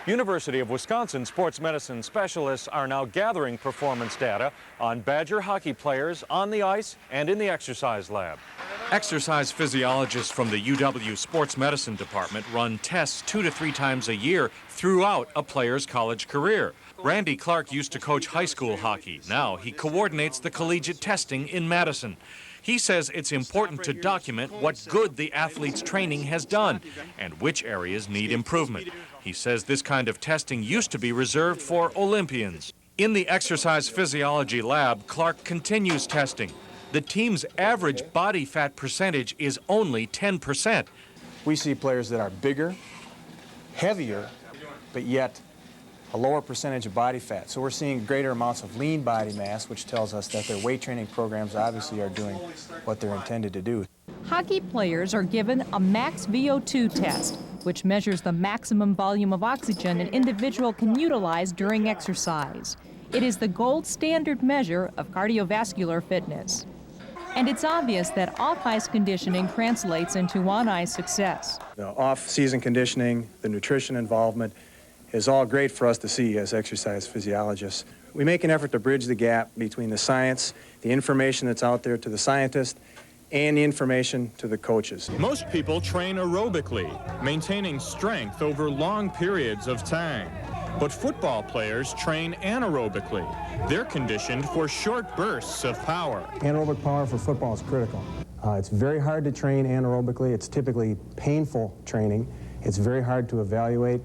University of Wisconsin sports medicine specialists are now gathering performance data on Badger hockey players on the ice and in the exercise lab. Exercise physiologists from the UW Sports Medicine Department run tests 2 to 3 times a year throughout a player's college career. Randy Clark used to coach high school hockey. Now he coordinates the collegiate testing in Madison. He says it's important to document what good the athlete's training has done and which areas need improvement. He says this kind of testing used to be reserved for Olympians. In the exercise physiology lab, Clark continues testing. The team's average body fat percentage is only 10%. We see players that are bigger, heavier, but yet a lower percentage of body fat. So we're seeing greater amounts of lean body mass, which tells us that their weight training programs obviously are doing what they're intended to do. Hockey players are given a max VO2 test, which measures the maximum volume of oxygen an individual can utilize during exercise. It is the gold standard measure of cardiovascular fitness. And it's obvious that off-ice conditioning translates into on-ice success. The off-season conditioning, the nutrition involvement, is all great for us to see as exercise physiologists. We make an effort to bridge the gap between the science, the information that's out there to the scientist, and the information to the coaches. Most people train aerobically, maintaining strength over long periods of time. But football players train anaerobically. They're conditioned for short bursts of power. Anaerobic power for football is critical. It's very hard to train anaerobically. It's typically painful training. It's very hard to evaluate.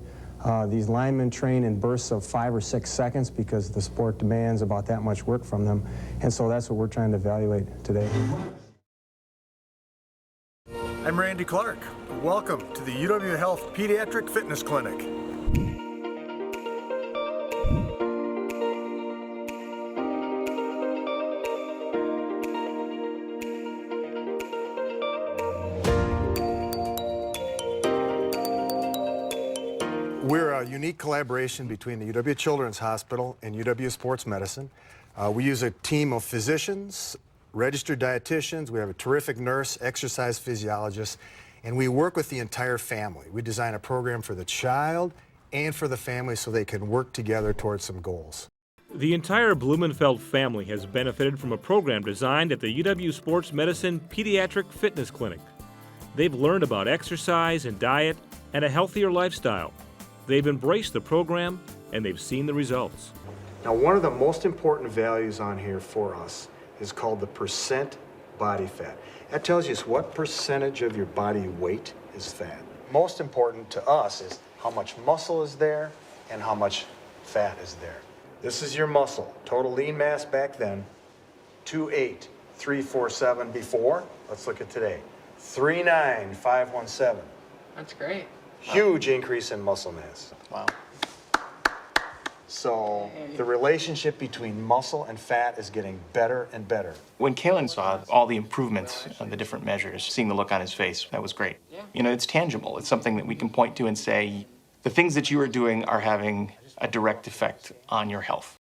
These linemen train in bursts of 5 or 6 seconds because the sport demands about that much work from them. And so that's what we're trying to evaluate today. I'm Randy Clark. Welcome to the UW Health Pediatric Fitness Clinic. We're a unique collaboration between the UW Children's Hospital and UW Sports Medicine. We use a team of physicians, registered dietitians, we have a terrific nurse, exercise physiologist, and we work with the entire family. We design a program for the child and for the family so they can work together towards some goals. The entire Blumenfeld family has benefited from a program designed at the UW Sports Medicine Pediatric Fitness Clinic. They've learned about exercise and diet and a healthier lifestyle. They've embraced the program and they've seen the results. Now, one of the most important values on here for us is called the percent body fat. That tells you what percentage of your body weight is fat. Most important to us is how much muscle is there and how much fat is there. This is your muscle. Total lean mass back then, 28347 before. Let's look at today, 39517. That's great. Huge increase in muscle mass. Wow. So the relationship between muscle and fat is getting better and better. When Kalen saw all the improvements on the different measures, seeing the look on his face, that was great. Yeah. You know, it's tangible. It's something that we can point to and say, the things that you are doing are having a direct effect on your health.